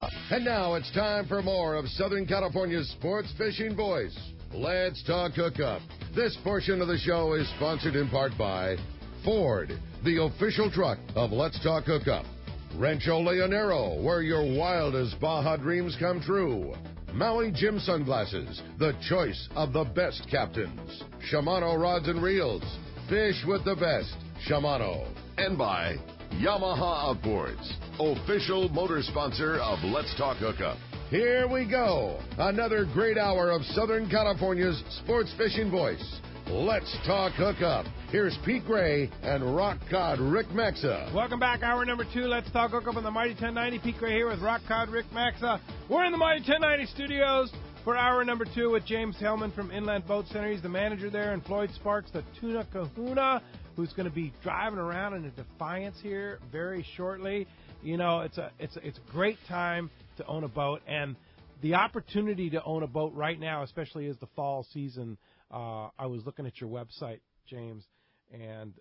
And now it's time for more of Southern California's sports fishing voice. Let's talk hookup. This portion of the show is sponsored in part by Ford, the official truck of Let's Talk Hookup. Rancho Leonero, where your wildest Baja dreams come true. Maui Jim Sunglasses, the choice of the best captains. Shimano Rods and Reels, fish with the best. Shimano. And by Yamaha Outboards, official motor sponsor of Let's Talk Hookup. Here we go. Another great hour of Southern California's sports fishing voice. Let's Talk Hookup. Here's Pete Gray and Rock Cod Rick Maxa. Welcome back. Hour number 2. Let's Talk Hookup on the Mighty 1090. Pete Gray here with Rock Cod Rick Maxa. We're in the Mighty 1090 studios for hour number 2 with James Hellman from Inland Boat Center. He's the manager there, and Floyd Sparks, the Tuna Kahuna, who's going to be driving around in a Defiance here very shortly. You know, it's a great time to own a boat, and the opportunity to own a boat right now, especially as the fall season. I was looking at your website, James, and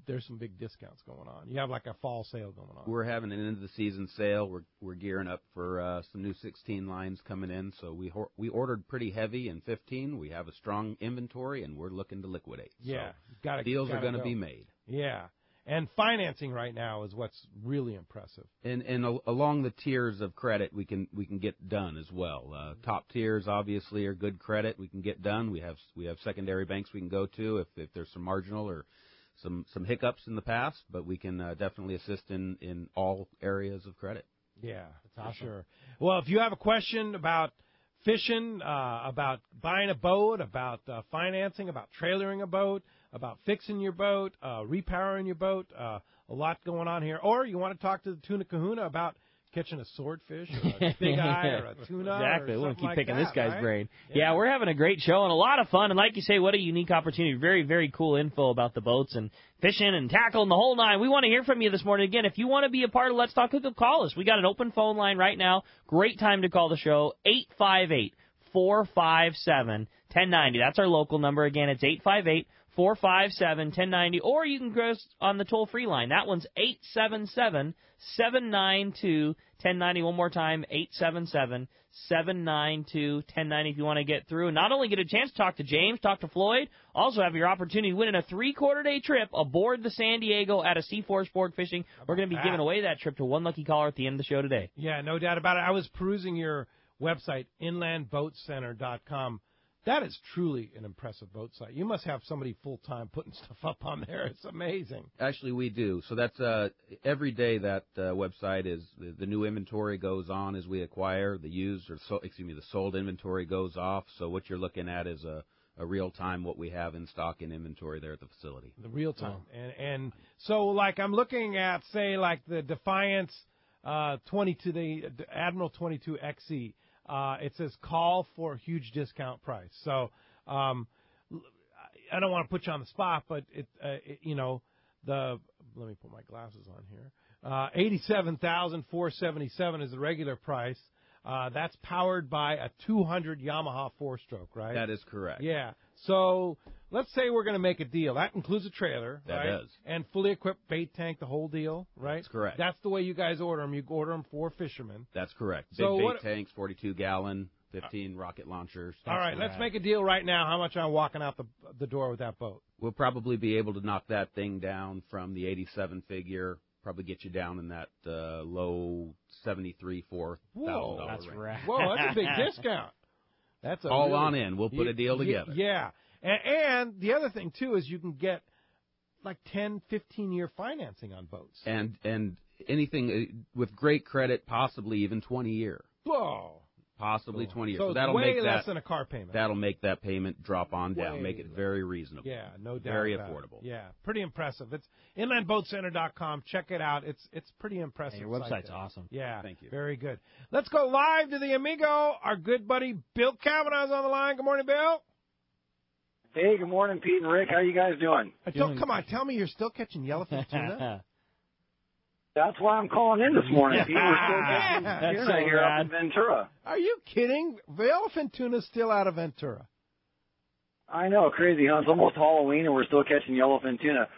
there's some big discounts going on. You have like a fall sale going on. We're having an end of the season sale. We're gearing up for some new 16 lines coming in. So we ordered pretty heavy in 15. We have a strong inventory, and we're looking to liquidate. Yeah, so deals are going to be made. Yeah. And financing right now is what's really impressive. And along the tiers of credit, we can get done as well. Top tiers obviously are good credit. We can get done. We have secondary banks we can go to if there's some marginal or some hiccups in the past, but we can definitely assist in all areas of credit. Yeah, that's awesome. Sure. Well, if you have a question about fishing, about buying a boat, about financing, about trailering a boat, about fixing your boat, repowering your boat, a lot going on here. Or you want to talk to the Tuna Kahuna about catching a swordfish or a big eye or a tuna. Exactly. Or we want to keep like picking that, this guy's right? brain. Yeah, we're having a great show and a lot of fun. And like you say, what a unique opportunity. Very, very cool info about the boats and fishing and tackle and the whole nine. We want to hear from you this morning. Again, if you want to be a part of Let's Talk Hookup, call us. We got an open phone line right now. Great time to call the show, 858-457-1090. That's our local number. Again, it's 858-457-1090. Or you can go on the toll-free line. That one's 877-792-1090. One more time, 877-792-1090 if you want to get through. And not only get a chance to talk to James, talk to Floyd, also have your opportunity to win a 3-quarter-day trip aboard the San Diego at a C4 Sport Fishing. We're going to be giving away that trip to one lucky caller at the end of the show today. Yeah, no doubt about it. I was perusing your website, inlandboatcenter.com. That is truly an impressive boat site. You must have somebody full-time putting stuff up on there. It's amazing. Actually, we do. So that's every day that website is the new inventory goes on as we acquire. The sold inventory goes off. So what you're looking at is a real-time what we have in stock in inventory there at the facility. The real-time. And so, like, I'm looking at, say, like the Defiance 22, the Admiral 22 XE. It says call for a huge discount price. So I don't want to put you on the spot, but let me put my glasses on here. $87,477 is the regular price. That's powered by a 200 Yamaha 4-stroke, right? That is correct. Yeah. So let's say we're going to make a deal. That includes a trailer, that right? does. And fully equipped bait tank, the whole deal, right? That's correct. That's the way you guys order them. You order them for fishermen. That's correct. So big bait tanks, 42-gallon, 15 rocket launchers. All right, let's make a deal right now. How much I'm walking out the door with that boat? We'll probably be able to knock that thing down from the 87 figure. Probably get you down in that low $73,000-$4,000 that's range. right. Whoa, that's a big discount. That's all on in. We'll put a deal together. Yeah. And the other thing, too, is you can get like 10, 15-year financing on boats. And anything with great credit, possibly even 20-year. Whoa. Possibly 20 years. So that'll way make less than a car payment. That'll make that payment drop on down, make it very reasonable. Yeah, no doubt. Very affordable. Yeah, pretty impressive. It's inlandboatcenter.com. Check it out. It's pretty impressive. Hey, your website's awesome. Yeah, thank you. Very good. Let's go live to the Amigo. Our good buddy Bill Kavanaugh's on the line. Good morning, Bill. Hey, good morning, Pete and Rick. How you guys doing? Come on, tell me you're still catching yellowfin tuna. That's why I'm calling in this morning. Pete, we're still catching tuna here up in Ventura. Are you kidding? The yellowfin tuna's still out of Ventura. I know, crazy, huh? It's almost Halloween, and we're still catching yellowfin tuna.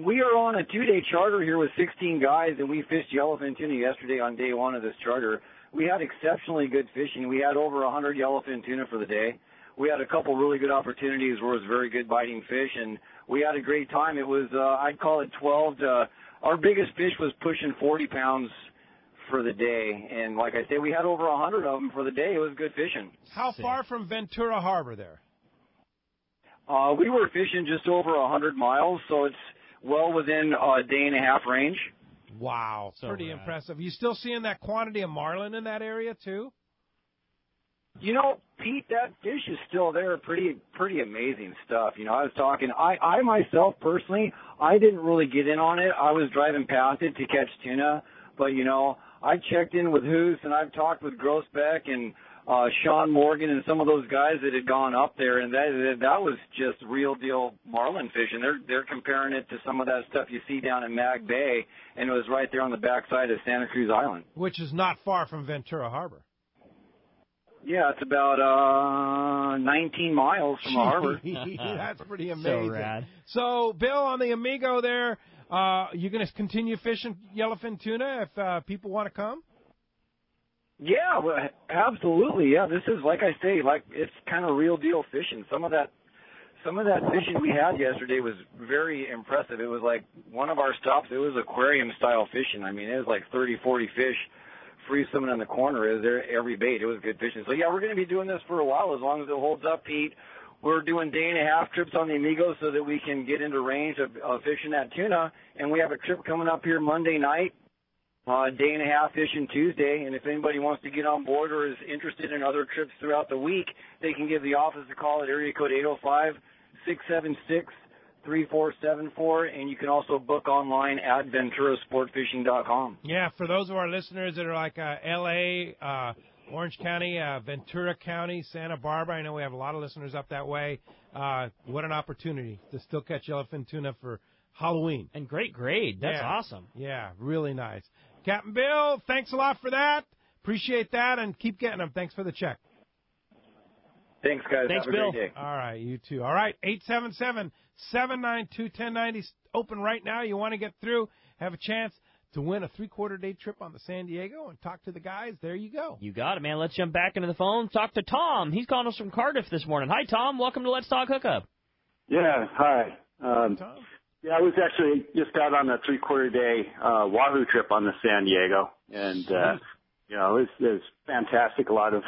We are on a 2-day charter here with 16 guys, and we fished yellowfin tuna yesterday on day one of this charter. we had exceptionally good fishing. We had over 100 yellowfin tuna for the day. We had a couple really good opportunities where it was very good biting fish, and we had a great time. It was, I'd call it 12 to, our biggest fish was pushing 40 pounds for the day. And like I say, we had over 100 of them for the day. It was good fishing. How far from Ventura Harbor there? We were fishing just over 100 miles, so it's well within a day and a half range. Wow, pretty impressive. You still seeing that quantity of marlin in that area too? You know, Pete, that fish is still there. Pretty amazing stuff. You know, I was talking, I myself personally, I didn't really get in on it. I was driving past it to catch tuna, but you know, I checked in with Hoos, and I've talked with Grossbeck and Sean Morgan and some of those guys that had gone up there, and that was just real deal marlin fishing. They're comparing it to some of that stuff you see down in Mag Bay, and it was right there on the backside of Santa Cruz Island, which is not far from Ventura Harbor. Yeah, it's about 19 miles from the harbor. That's pretty amazing. So rad. So, Bill, on the Amigo there, you going to continue fishing yellowfin tuna if people want to come? Yeah, well, absolutely. Yeah, this is, like I say, like it's kind of real deal fishing. Some of that fishing we had yesterday was very impressive. It was like one of our stops, it was aquarium style fishing. I mean, it was like 30, 40 fish free swimming in the corner. It was there every bait. It was good fishing. So yeah, we're going to be doing this for a while as long as it holds up, Pete. We're doing day and a half trips on the Amigo so that we can get into range of fishing that tuna. And we have a trip coming up here Monday night. Day and a half fishing Tuesday, and if anybody wants to get on board or is interested in other trips throughout the week, they can give the office a call at area code 805-676-3474, and you can also book online at venturasportfishing.com. Yeah, for those of our listeners that are like L.A., Orange County, Ventura County, Santa Barbara, I know we have a lot of listeners up that way. What an opportunity to still catch yellowfin tuna for Halloween. And great grade. That's awesome. Yeah, really nice. Captain Bill, thanks a lot for that. Appreciate that, and keep getting them. Thanks for the check. Thanks, guys. Thanks, Have a Bill. great day. All right, you too. All right, 877-792-1090. Open right now. You want to get through, have a chance to win a three-quarter day trip on the San Diego and talk to the guys. There you go. You got it, man. Let's jump back into the phone. Talk to Tom. He's calling us from Cardiff this morning. Hi, Tom. Welcome to Let's Talk Hookup. Yeah, hi. Tom. Yeah, I was actually just out on a three-quarter day Wahoo trip on the San Diego, and you know, it was fantastic. A lot of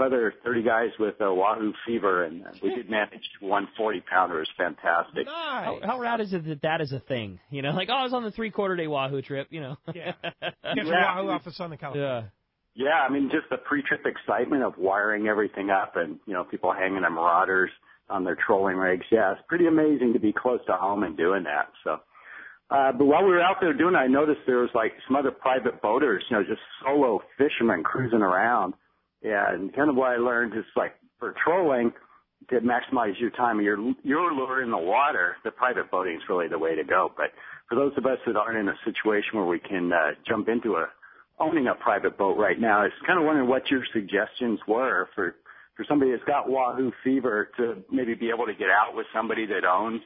other 30 guys with Wahoo fever, and we did manage one 40-pounder. It was fantastic. Nice. How rad is it that is a thing? You know, like, I was on the three-quarter day Wahoo trip, you know. Yeah. Get your Wahoo off of Southern California. Yeah, I mean, just the pre-trip excitement of wiring everything up and, you know, people hanging their marauders on their trolling rigs. Yeah, it's pretty amazing to be close to home and doing that. So, but while we were out there doing it, I noticed there was like some other private boaters, you know, just solo fishermen cruising around. Yeah, and kind of what I learned is like for trolling, to maximize your time and your lure in the water, the private boating is really the way to go. But for those of us that aren't in a situation where we can jump into owning a private boat right now, I was kind of wondering what your suggestions were for somebody that's got Wahoo fever to maybe be able to get out with somebody that owns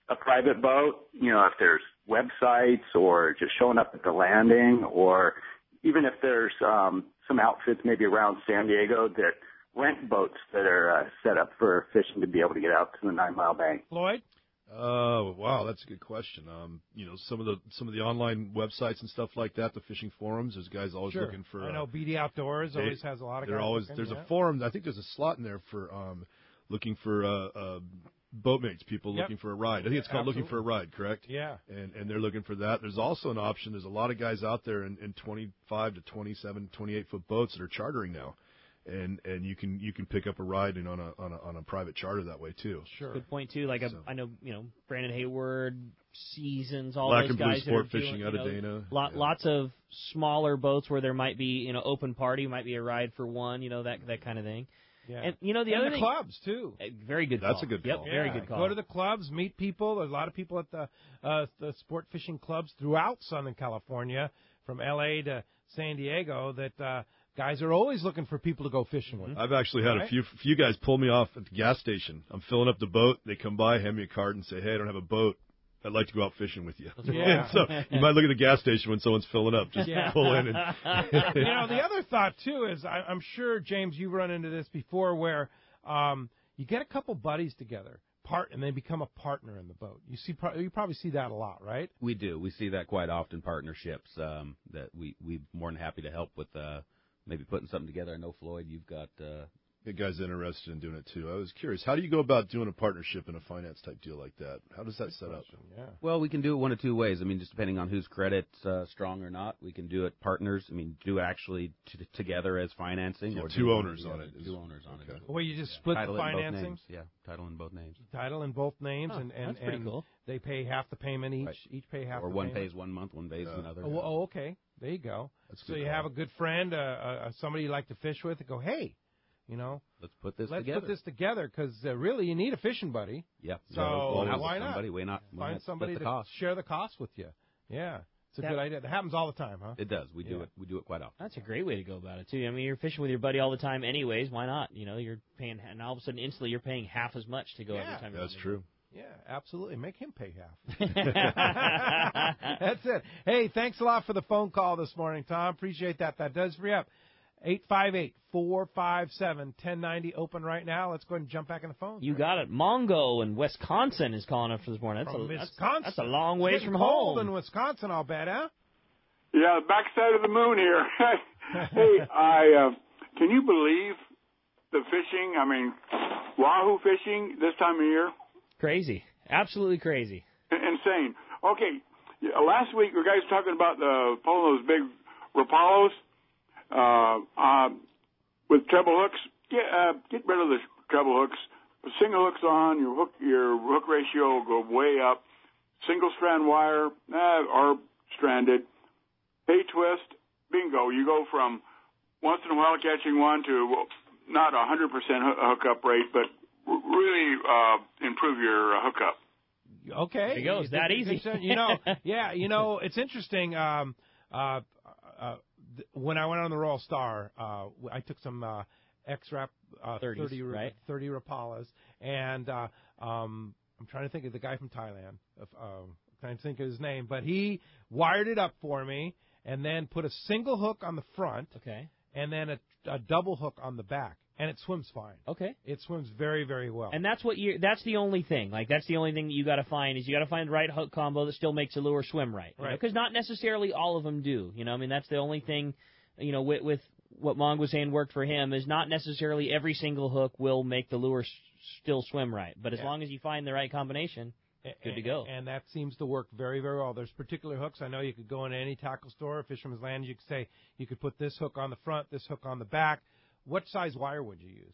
a private boat, you know, if there's websites or just showing up at the landing, or even if there's some outfits maybe around San Diego that rent boats that are set up for fishing to be able to get out to the 9 Mile Bank. Floyd? Wow, that's a good question. You know, some of the online websites and stuff like that, the fishing forums, there's guys always looking for. I know BD Outdoors always has a lot of. There's a forum. I think there's a slot in there for looking for boatmates, people looking for a ride. I think it's called Looking for a Ride, correct? Yeah. And they're looking for that. There's also an option. There's a lot of guys out there in 25 to 27, 28 foot boats that are chartering now. And you can pick up a ride on a private charter that way too. Sure. Good point too. Like I know, you know, Brandon Hayward, Seasons, all Black those and Blue guys Sport that are Fishing doing, out of Dana. Lots of smaller boats where there might be, you know, open party, might be a ride for one, you know, that kind of thing. Yeah. And you know the other thing, clubs too. Very good. That's call. a good Yep, call. very good call. Go to the clubs, meet people. There's a lot of people at the sport fishing clubs throughout Southern California, from L.A. to San Diego, that guys are always looking for people to go fishing with. I've actually had a few guys pull me off at the gas station. I'm filling up the boat. They come by, hand me a card, and say, "Hey, I don't have a boat. I'd like to go out fishing with you. Yeah. So you might look at the gas station when someone's filling up. Just pull in. And the other thought, too, is I'm sure, James, you've run into this before where you get a couple buddies together, and they become a partner in the boat. You probably see that a lot, right? We do. We see that quite often, partnerships that we're more than happy to help with maybe putting something together. I know, Floyd, you've got the guy's interested in doing it, too. I was curious, how do you go about doing a partnership in a finance-type deal like that? How does that set up? Yeah. Well, we can do it one of two ways. I mean, just depending on whose credit's strong or not, we can do it partners. I mean, do it actually together as financing. Or two owners on it. Two owners on it. Well, you just split the financing? Title in both names. Title in both names, and that's pretty cool. They pay half the payment each. Right. Each pay half or the one payment. pays 1 month, one pays another. Okay. There you go. So you have a good friend, somebody you like to fish with, and go, hey, let's put this together because really you need a fishing buddy. Yeah. So why not? Find somebody to share the cost with you. Yeah. It's a good idea. That happens all the time, huh? It does. We do it quite often. That's a great way to go about it too. I mean, you're fishing with your buddy all the time, anyways. Why not? You're paying, and all of a sudden, instantly, you're paying half as much to go every time. That's true. Yeah, absolutely. Make him pay half. That's it. Hey, thanks a lot for the phone call this morning, Tom. Appreciate that. That does free up. 858-457-1090 open right now. Let's go ahead and jump back in the phone. You got it. Mongo in Wisconsin is calling up for this morning. Wisconsin. That's a long ways from cold home. in Wisconsin, I'll bet, huh? Yeah, backside of the moon here. Hey, can you believe the fishing? I mean, wahoo fishing this time of year? Crazy. Absolutely crazy. Insane. Okay, last week you guys were talking about pulling those big rapalos with treble hooks. Get rid of the treble hooks. Single hooks on, your hook ratio will go way up. Single strand wire or stranded. Hay twist, bingo. You go from once in a while catching one to not 100% hookup rate, but really improve your hookup. Okay. There you go. It's that easy. It's interesting. When I went on the Royal Star, I took some X-Rap 30 Rapalas, and I'm trying to think of the guy from Thailand. Trying to think of his name, but he wired it up for me, and then put a single hook on the front, and then a double hook on the back. And it swims fine. Okay. It swims very, very well. And that's that's the only thing. Like, that's the only thing that you got to find is you got to find the right hook combo that still makes a lure swim right. Right. Because not necessarily all of them do. I mean, that's the only thing, with what Mong was saying worked for him is not necessarily every single hook will make the lure still swim right. But as long as you find the right combination, good to go. And that seems to work very, very well. There's particular hooks. I know you could go into any tackle store, Fisherman's Land, you could say you could put this hook on the front, this hook on the back. What size wire would you use?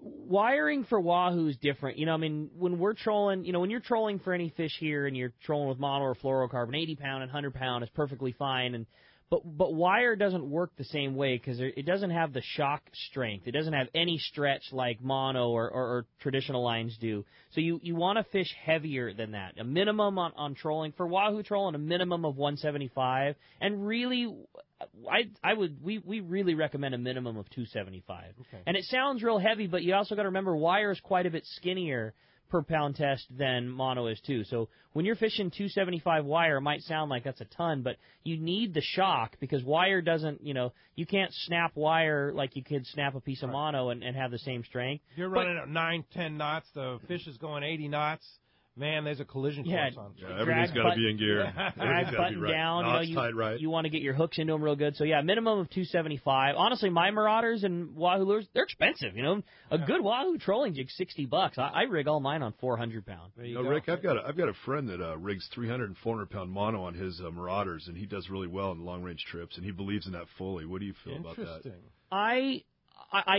Wiring for wahoo is different. When we're trolling, when you're trolling for any fish here and you're trolling with mono or fluorocarbon, 80-pound and 100-pound is perfectly fine. But wire doesn't work the same way because it doesn't have the shock strength. It doesn't have any stretch like mono or traditional lines do. So you want to fish heavier than that. A minimum on trolling, for wahoo trolling, a minimum of 175. And really, we really recommend a minimum of 275. Okay. And it sounds real heavy, but you also got to remember wire is quite a bit skinnier per pound test than mono is too. So when you're fishing 275 wire, it might sound like that's a ton, but you need the shock because wire doesn't, you can't snap wire like you could snap a piece of mono and have the same strength. If you're running at 9, 10 knots, the fish is going 80 knots. Man, there's a collision course on. Yeah, everything's got to be in gear. Drag button down. Tight right. You want to get your hooks into them real good. So, minimum of 275. Honestly, my Marauders and Wahoo lures, they're expensive. A good Wahoo trolling jig, $60. I rig all mine on 400-pound. Rick, I've got a friend that rigs 300 and 400-pound mono on his Marauders, and he does really well in long-range trips, and he believes in that fully. What do you feel about that? Interesting. I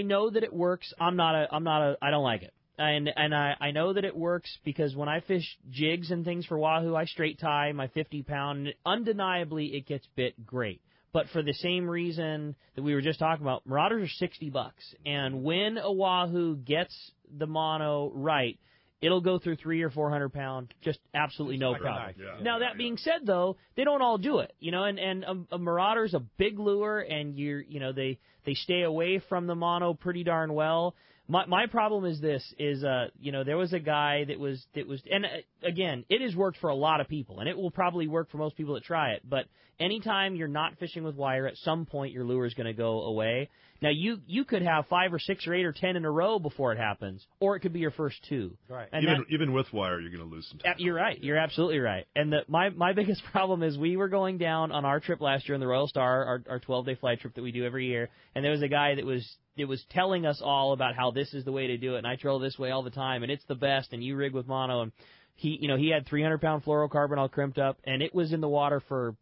know that it works. I don't like it. And I know that it works because when I fish jigs and things for wahoo, I straight tie my 50-pound. Undeniably, it gets bit great. But for the same reason that we were just talking about, Marauders are $60. And when a wahoo gets the mono right, it'll go through 300 or 400-pound, just absolutely no problem. Now, that being said, though, they don't all do it, and a Marauder's a big lure, and they stay away from the mono pretty darn well. My problem is this, there was a guy that was, and again, it has worked for a lot of people, and it will probably work for most people that try it, but anytime you're not fishing with wire, at some point your lure is going to go away. Now, you could have 5 or 6 or 8 or 10 in a row before it happens, or it could be your first 2. Right. And even with wire, you're going to lose some time. You're right. You're absolutely right. And my biggest problem is we were going down on our trip last year in the Royal Star, our 12-day fly trip that we do every year, and there was a guy that was telling us all about how this is the way to do it, and I troll this way all the time, and it's the best, and you rig with mono. And he had 300-pound fluorocarbon all crimped up, and it was in the water for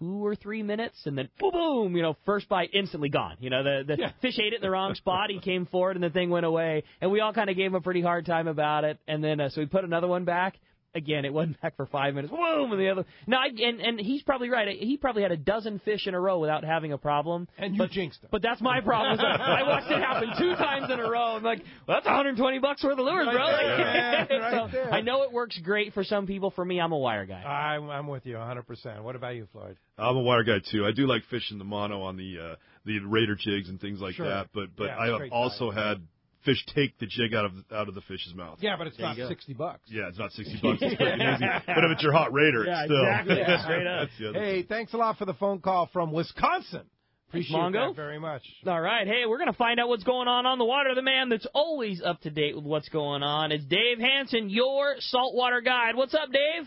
2 or 3 minutes, and then boom, first bite, instantly gone. The fish ate it in the wrong spot. He came forward, and the thing went away, and we all kind of gave him a pretty hard time about it. And then so we put another one back. Again, it wasn't back for 5 minutes. Boom, and the other. No, and he's probably right. He probably had a dozen fish in a row without having a problem. And you jinxed him. But that's my problem. I watched it happen 2 times in a row. I'm like, well, that's $120 worth of lures, bro. So I know it works great for some people. For me, I'm a wire guy. I'm with you 100%. What about you, Floyd? I'm a wire guy too. I do like fishing the mono on the Raider jigs and things like that. But I have also had fish take the jig out of the fish's mouth. Yeah, but it's not $60. Yeah, it's not $60. It's pretty easy. But if it's your hot Raider, it's still. Exactly. Straight up. Hey, thanks a lot for the phone call from Wisconsin. Appreciate Mongo. that very much. All right. Hey, we're going to find out what's going on the water. The man that's always up to date with what's going on is Dave Hansen, your saltwater guide. What's up, Dave?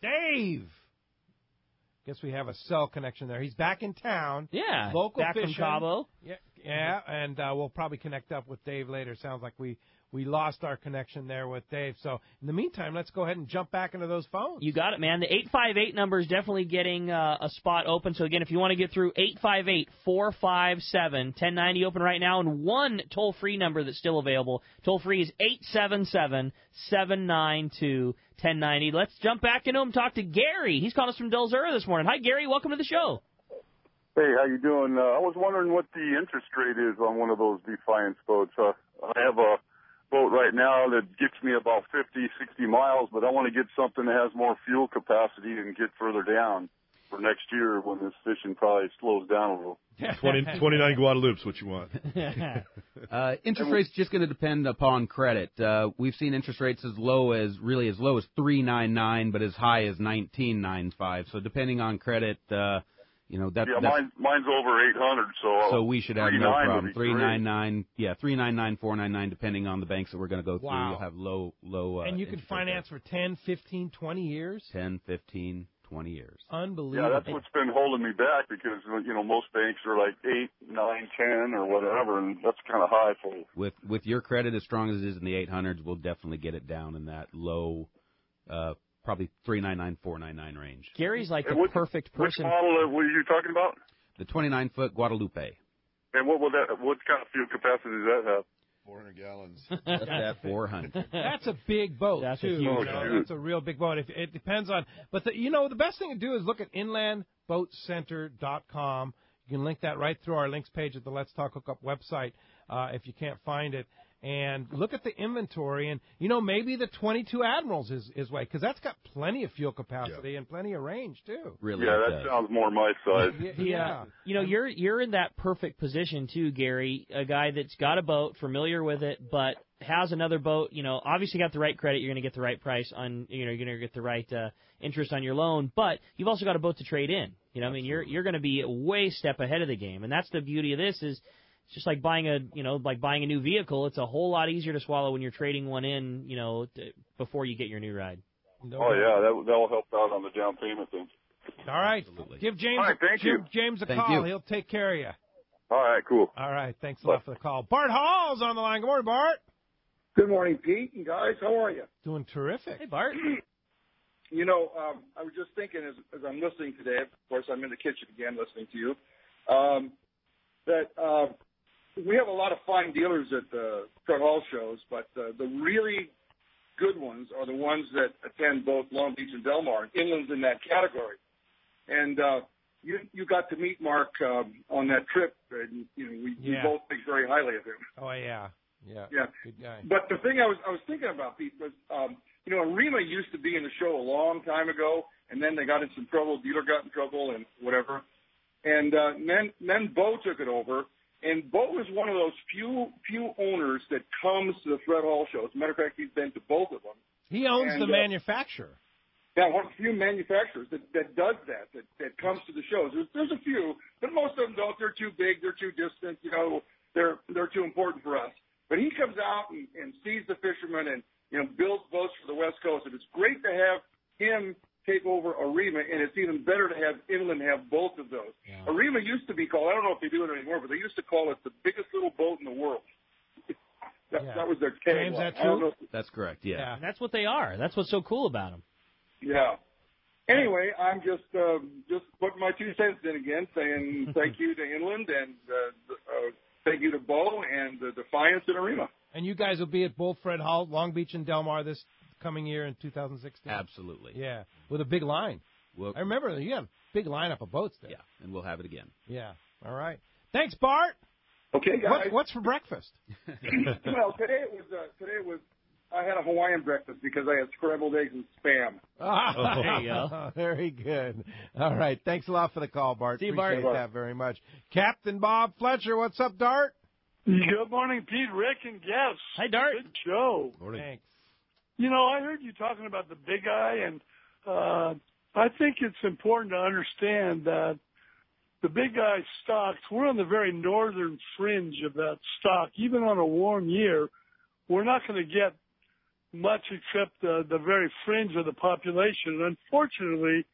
Dave! Guess we have a cell connection there. He's back in town. Yeah, local back fishing. from Cabo. Yeah, and we'll probably connect up with Dave later. Sounds like we lost our connection there with Dave. So in the meantime, let's go ahead and jump back into those phones. You got it, man. The 858 number is definitely getting a spot open. So, again, if you want to get through, 858-457-1090 open right now. And one toll-free number that's still available. Toll-free is 877-792-1090. Let's jump back into him, talk to Gary. He's calling us from Del Zura this morning. Hi, Gary. Welcome to the show. Hey, how you doing? I was wondering what the interest rate is on one of those Defiance boats. I have a boat right now that gets me about 50, 60 miles, but I want to get something that has more fuel capacity and get further down for next year when this fishing probably slows down a little. 29 Guadalupe's what you want. Interest rate's just going to depend upon credit. We've seen interest rates as low as 3.99, but as high as 19.95. So depending on credit, mine's over 800, so we should have no problem. 3.99, 3.99, 4.99, depending on the banks that we're going to go through. Wow. You'll have low. And you can finance for 10, 15, 20 years. 10, 15, 20 years. Unbelievable. Yeah, that's what's been holding me back because most banks are like 8, 9, 10 or whatever, and that's kind of high for you. With your credit as strong as it is in the 800s, we'll definitely get it down in that low. Probably 3.99, 4.99 range. Gary's like the perfect person. Which model were you talking about? The 29-foot Guadalupe. And what kind of fuel capacity does that have? 400 gallons. That's at 400. That's a big boat, That's too. That's a real big boat. It depends on. But the best thing to do is look at inlandboatcenter.com. You can link that right through our links page at the Let's Talk Hookup website if you can't find it. And look at the inventory, and, maybe the 22 Admirals is way, because that's got plenty of fuel capacity and plenty of range, too. Really? Yeah, that sounds more my size. Yeah. You're in that perfect position, too, Gary, a guy that's got a boat, familiar with it, but has another boat, obviously got the right credit, you're going to get the right price on, you're going to get the right interest on your loan, but you've also got a boat to trade in. You're going to be a way step ahead of the game, and that's the beauty of this is, it's just like buying a new vehicle. It's a whole lot easier to swallow when you're trading one in, before you get your new ride. That'll help out on the down payment thing. All right. Absolutely. Give James, James a Thank call. you. He'll take care of you. All right, cool. All right. Thanks a lot for the call. Bart Hall's on the line. Good morning, Bart. Good morning, Pete and guys. How are you? Doing terrific. Hey, Bart. I was just thinking as I'm listening today, of course, I'm in the kitchen again listening to you, that we have a lot of fine dealers at the Fred Hall shows, but the really good ones are the ones that attend both Long Beach and Del Mar. Inland's in that category. And you got to meet Mark on that trip, and we both think very highly of him. Oh, yeah. Yeah. Good guy. But the thing I was thinking about, Pete, was Rima used to be in the show a long time ago, and then they got in some trouble. Dealer got in trouble and whatever. And then Bo took it over. And Bo is one of those few owners that comes to the Fred Hall shows. As a matter of fact, he's been to both of them. He owns the manufacturer. Yeah, one of the few manufacturers that does that comes to the shows. There's a few, but most of them don't. They're too big. They're too distant. You know, they're too important for us. But he comes out and sees the fishermen and, you know, builds boats for the West Coast. And it's great to have him take over AREMA, and it's even better to have Inland have both of those. Yeah. AREMA used to be called, I don't know if they do it anymore, but they used to call it the biggest little boat in the world. That was their tagline. James, that true? That's correct, yeah. And that's what they are. That's what's so cool about them. Yeah. Anyway, I'm just putting my 2 cents in again, saying thank you to Inland and thank you to Bo and the Defiance and AREMA. And you guys will be at both Fred Hall, Long Beach, and Del Mar this coming year in 2016? Absolutely. Yeah, with a big line. I remember you had a big lineup of boats there. Yeah, and we'll have it again. Yeah. All right. Thanks, Bart. Okay, guys. What's for breakfast? Well, today it was I had a Hawaiian breakfast because I had scrambled eggs and Spam. There you go. Very good. All right. Thanks a lot for the call, Bart. See you, Appreciate Bart. that very much. Captain Bob Fletcher, what's up, Dart? Good morning, Pete, Rick, and guests. Hi, Dart. Good show. Morning. Thanks. You know, I heard you talking about the big eye, and I think it's important to understand that the big eye stocks, we're on the very northern fringe of that stock. Even on a warm year, we're not going to get much except the very fringe of the population. And unfortunately,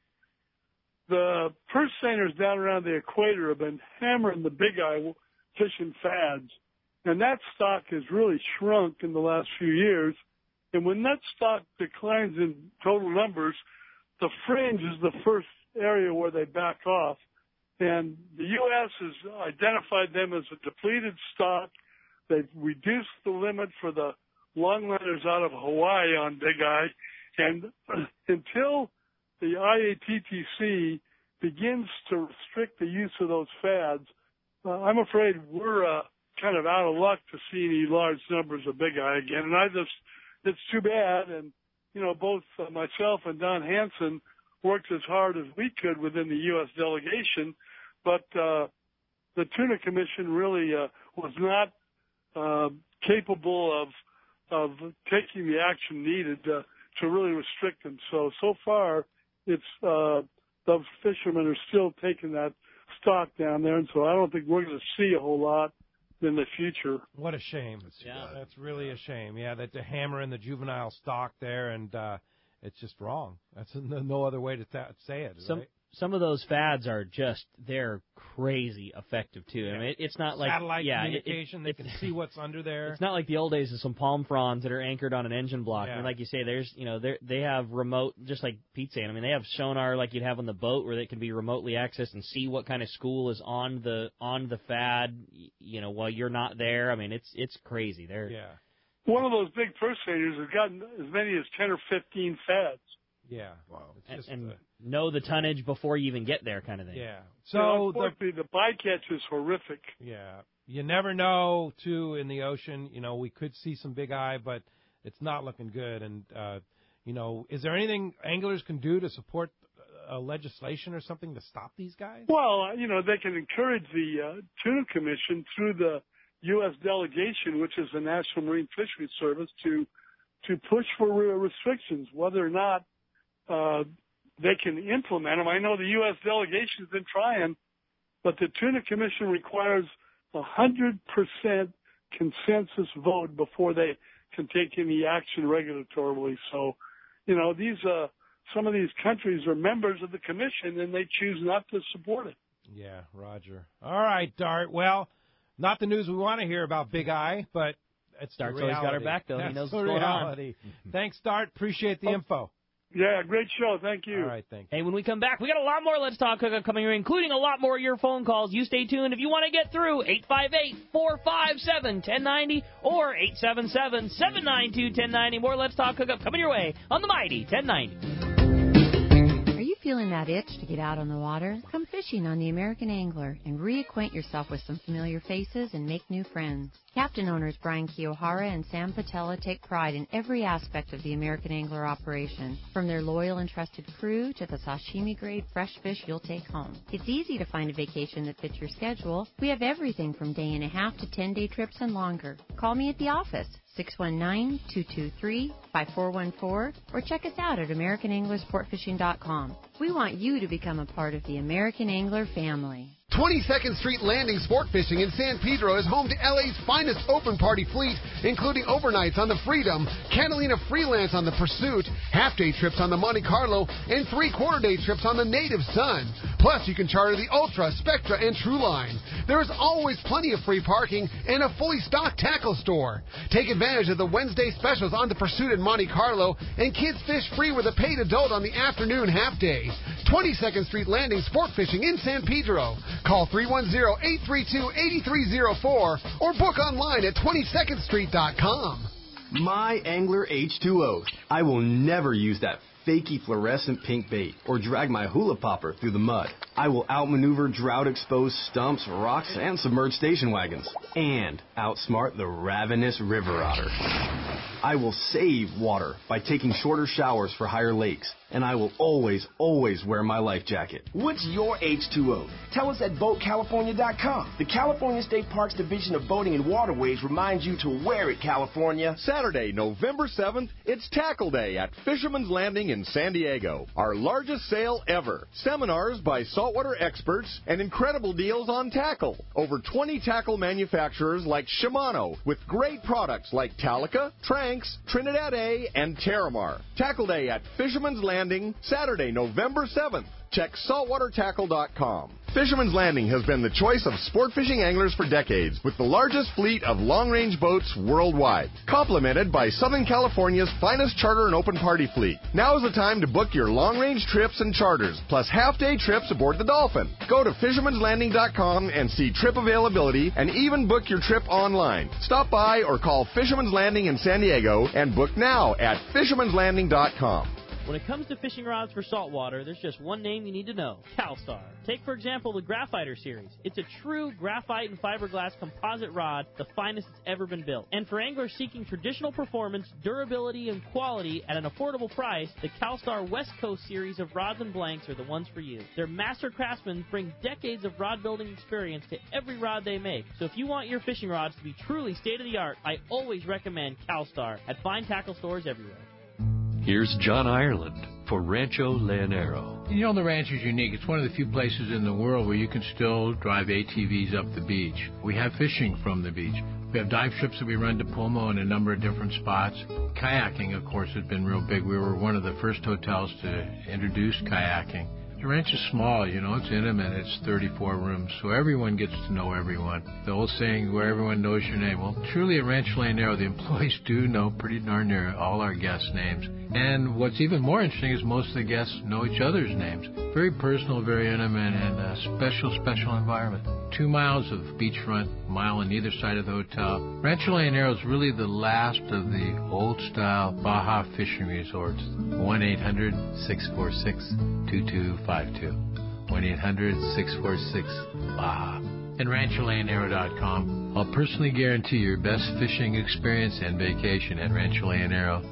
the purse seiners down around the equator have been hammering the big eye fishing fads. And that stock has really shrunk in the last few years. And when that stock declines in total numbers, the fringe is the first area where they back off. And the U.S. has identified them as a depleted stock. They've reduced the limit for the longliners out of Hawaii on big eye. And until the IATTC begins to restrict the use of those fads, I'm afraid we're kind of out of luck to see any large numbers of big eye again. And it's too bad. And, you know, both myself and Don Hansen worked as hard as we could within the U.S. delegation, but the Tuna Commission really was not capable of taking the action needed to really restrict them. So far, it's the fishermen are still taking that stock down there, and so I don't think we're going to see a whole lot in the future. What a shame. That's really a shame. Yeah, that to hammer in the juvenile stock there, and it's just wrong. That's no other way to say it, right? Some of those fads are just, they're crazy effective, too. Yeah. I mean, it's not like... Satellite communication, they can see what's under there. It's not like the old days of some palm fronds that are anchored on an engine block. Yeah. I mean, like you say, there's, you know, they have remote, just like Pete's saying, I mean, they have sonar like you'd have on the boat where they can be remotely accessed and see what kind of school is on the fad, you know, while you're not there. I mean, it's crazy. One of those big purse seiners has gotten as many as 10 or 15 fads. Yeah. Wow. And know the tonnage before you even get there, kind of thing. Yeah. So unfortunately, the bycatch is horrific. Yeah. You never know, too, in the ocean. You know, we could see some big eye, but it's not looking good. And, you know, is there anything anglers can do to support legislation or something to stop these guys? Well, you know, they can encourage the Tuna Commission through the U.S. delegation, which is the National Marine Fisheries Service, to push for restrictions, whether or not they can implement them. I know the U.S. delegation has been trying, but the Tuna Commission requires 100% consensus vote before they can take any action regulatorily. So, you know, some of these countries are members of the commission, and they choose not to support it. Yeah, Roger. All right, Dart. Well, not the news we want to hear about Big Eye, but it's Dart's the reality. always got our back, though. That's he knows the what's going reality. Thanks, Dart. Appreciate the info. Yeah, great show. Thank you. All right, thanks. Hey, when we come back, we got a lot more Let's Talk Hookup coming here, including a lot more of your phone calls. You stay tuned. If you want to get through, 858-457-1090 or 877-792-1090. More Let's Talk Hookup coming your way on the Mighty 1090. feeling that itch to get out on the water? Come fishing on the American Angler and reacquaint yourself with some familiar faces and make new friends. Captain owners Brian Kiyohara and Sam Patella take pride in every aspect of the American Angler operation, from their loyal and trusted crew to the sashimi-grade fresh fish you'll take home. It's easy to find a vacation that fits your schedule. We have everything from day-and-a-half to 10-day trips and longer. Call me at the office, 619-223-5414, or check us out at AmericanAnglerSportFishing.com. We want you to become a part of the American Angler family. 22nd Street Landing Sport Fishing in San Pedro is home to LA's finest open party fleet, including overnights on the Freedom, Catalina Freelance on the Pursuit, half-day trips on the Monte Carlo, and three-quarter-day trips on the Native Sun. Plus, you can charter the Ultra, Spectra, and True Line. There is always plenty of free parking and a fully stocked tackle store. Take advantage of the Wednesday specials on the Pursuit and Monte Carlo, and kids fish free with a paid adult on the afternoon half-day. 22nd Street Landing Sport Fishing in San Pedro. Call 310-832-8304 or book online at 22ndstreet.com. My Angler H2O. I will never use that fakey fluorescent pink bait or drag my hula popper through the mud. I will outmaneuver drought-exposed stumps, rocks, and submerged station wagons. And outsmart the ravenous river otter. I will save water by taking shorter showers for higher lakes. And I will always, always wear my life jacket. What's your H2O? Tell us at BoatCalifornia.com. The California State Parks Division of Boating and Waterways reminds you to wear it, California. Saturday, November 7th, it's Tackle Day at Fisherman's Landing in San Diego. Our largest sale ever. Seminars by saltwater experts and incredible deals on tackle. Over 20 tackle manufacturers like Shimano with great products like Talica, Tranx, Trinidad A, and Terramar. Tackle Day at Fisherman's Landing, Saturday, November 7th. Check saltwatertackle.com. Fisherman's Landing has been the choice of sport fishing anglers for decades, with the largest fleet of long-range boats worldwide, complemented by Southern California's finest charter and open party fleet. Now is the time to book your long-range trips and charters, plus half-day trips aboard the Dolphin. Go to fishermanslanding.com and see trip availability, and even book your trip online. Stop by or call Fisherman's Landing in San Diego and book now at fishermanslanding.com. When it comes to fishing rods for saltwater, there's just one name you need to know, CalStar. Take, for example, the Graphiter series. It's a true graphite and fiberglass composite rod, the finest that's ever been built. And for anglers seeking traditional performance, durability, and quality at an affordable price, the CalStar West Coast series of rods and blanks are the ones for you. Their master craftsmen bring decades of rod building experience to every rod they make. So if you want your fishing rods to be truly state-of-the-art, I always recommend CalStar at fine tackle stores everywhere. Here's John Ireland for Rancho Leonero. You know, the ranch is unique. It's one of the few places in the world where you can still drive ATVs up the beach. We have fishing from the beach. We have dive trips that we run to Pomo in a number of different spots. Kayaking, of course, has been real big. We were one of the first hotels to introduce kayaking. The ranch is small, you know, it's intimate, it's 34 rooms, so everyone gets to know everyone. The old saying, where everyone knows your name. Well, truly at Rancho Leonero, the employees do know pretty darn near all our guests' names. And what's even more interesting is most of the guests know each other's names. Very personal, very intimate, and a special, special environment. 2 miles of beachfront, a mile on either side of the hotel. Rancho Leonero is really the last of the old-style Baja fishing resorts. 1-800-646-2252. 1-800-646-BAJA. And RanchoLeonero.com. I'll personally guarantee your best fishing experience and vacation at Rancho Leonero.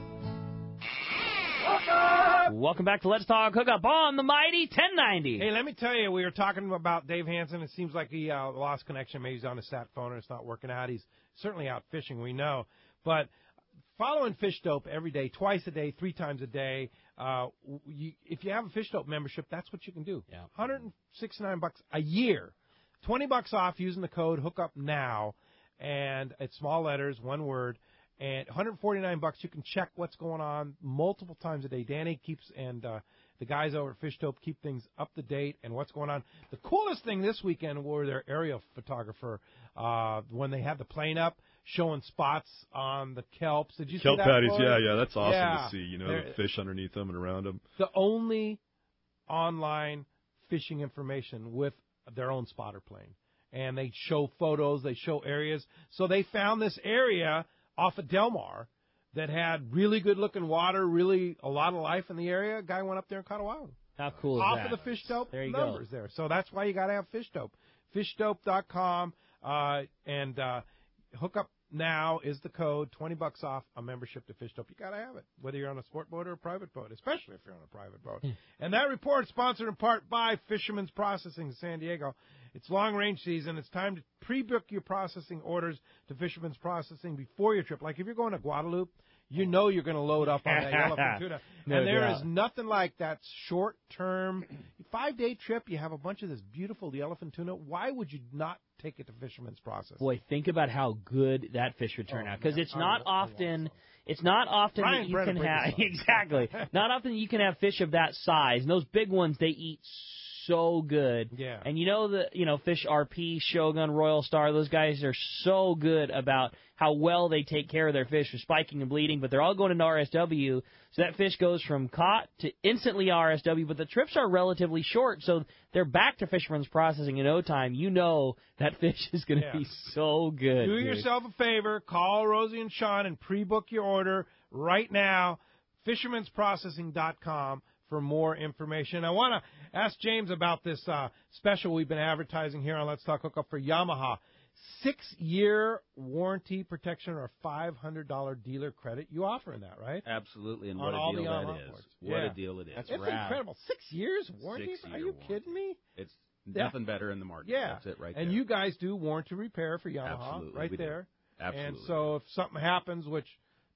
Welcome back to Let's Talk Hookup on the Mighty 1090. Hey, let me tell you, we were talking about Dave Hansen. It seems like he lost connection. Maybe he's on a sat phone and it's not working out. He's certainly out fishing, we know. But following Fish Dope every day, twice a day, 3 times a day, if you have a Fish Dope membership, that's what you can do. Yeah. $169 a year. $20 off using the code Hookup Now, and it's small letters, one word. And $149, you can check what's going on multiple times a day. Danny keeps, and the guys over at Fish Dope keep things up to date and what's going on. The coolest thing this weekend were their aerial photographer when they had the plane up showing spots on the kelps. Did you see that? Kelp patties, Floyd? yeah, that's awesome to see. You know, the fish underneath them and around them. The only online fishing information with their own spotter plane. And they show photos, they show areas. So they found this area off of Del Mar that had really good-looking water, really a lot of life in the area. A guy went up there and caught a wild one. How cool is off that? of the Fish Dope There you numbers go. there. So that's why you got to have Fish Dope. FishDope.com and Hookup now is the code, $20 off a membership to Fish Dope. You got to have it, whether you're on a sport boat or a private boat, especially if you're on a private boat. And that report is sponsored in part by Fisherman's Processing in San Diego. It's long-range season. It's time to pre-book your processing orders to Fisherman's Processing before your trip. Like if you're going to Guadalupe, you know you're going to load up on that yellowfin tuna. No and there doubt. is nothing like that short-term 5-day trip. You have a bunch of this beautiful yellowfin tuna. Why would you not take it to Fisherman's Processing? Boy, think about how good that fish would turn out, because it's not often that you can have exactly not often you can have fish of that size. And those big ones, they eat so good. Yeah. And Fish RP, Shogun, Royal Star, those guys are so good about how well they take care of their fish for spiking and bleeding, but they're all going into RSW, so that fish goes from caught to instantly RSW, but the trips are relatively short, so they're back to Fisherman's Processing in no time. You know that fish is going to be so good. Do yourself a favor, call Rosie and Sean and pre-book your order right now, fishermansprocessing.com for more information. I want to ask James about this special we've been advertising here on Let's Talk Hookup for Yamaha. 6-year warranty protection or $500 dealer credit. You offering that, right? Absolutely, and On what all a deal the that Yamaha is. boards. What Yeah. a deal it is. It's incredible. 6 years warranty? 6-year Are you kidding me? It's nothing better in the market. Yeah. That's it right and there. you guys do warranty repair for Yamaha Absolutely, right we do. there. Absolutely. And so if something happens, which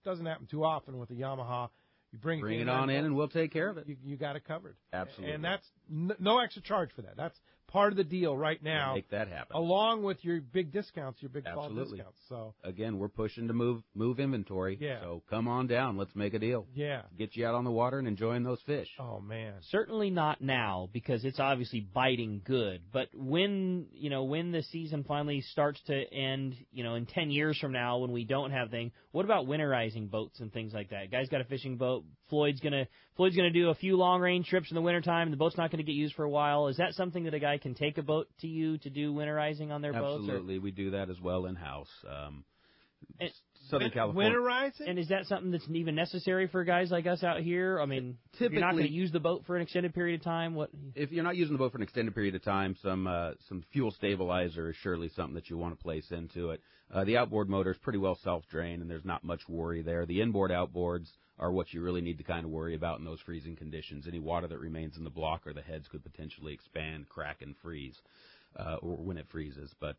doesn't happen too often with the Yamaha, you bring it on in and we'll take care of it. You got it covered. Absolutely. And that's no extra charge for that. That's part of the deal right now. We'll make that happen. Along with your big discounts, your big fall Absolutely. discounts. So again, we're pushing to move inventory. Yeah. So come on down. Let's make a deal. Yeah. Get you out on the water and enjoying those fish. Oh man. Certainly not now, because it's obviously biting good. But when the season finally starts to end, in 10 years from now when we don't have things, what about winterizing boats and things like that? Guy's got a fishing boat. Floyd's gonna do a few long range trips in the wintertime, and the boat's not going to get used for a while. Is that something that a guy can take a boat to you to do winterizing on their boats? Absolutely, we do that as well in house. Southern California. Winterizing? And is that something that's even necessary for guys like us out here? I mean, if you're not going to use the boat for an extended period of time, what? If you're not using the boat for an extended period of time, some fuel stabilizer is surely something that you want to place into it. The outboard motor is pretty well self-drain, and there's not much worry there. The inboard outboards are what you really need to kind of worry about in those freezing conditions. Any water that remains in the block or the heads could potentially expand, crack, and freeze or when it freezes. But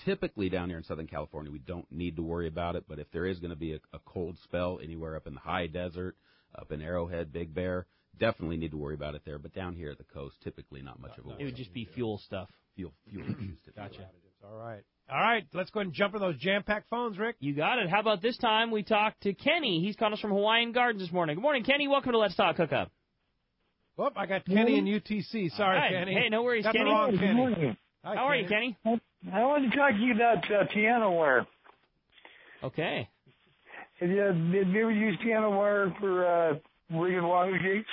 typically down here in Southern California, we don't need to worry about it. But if there is going to be a cold spell anywhere up in the high desert, up in Arrowhead, Big Bear, definitely need to worry about it there. But down here at the coast, typically not much of a worry. It would just be fuel stuff. Fuel issues. Gotcha. All right. All right, let's go ahead and jump in those jam-packed phones, Rick. You got it. How about this time we talk to Kenny? He's calling us from Hawaiian Gardens this morning. Good morning, Kenny. Welcome to Let's Talk Hookup. Whoop, I got Kenny in UTC. Sorry, Right. Kenny. Hey, no worries, Got Kenny. The wrong Good Kenny. morning. Hi, How are you, Kenny? I wanted to talk to you about piano wire. Okay. Have you ever used piano wire for rigging wahoo jigs?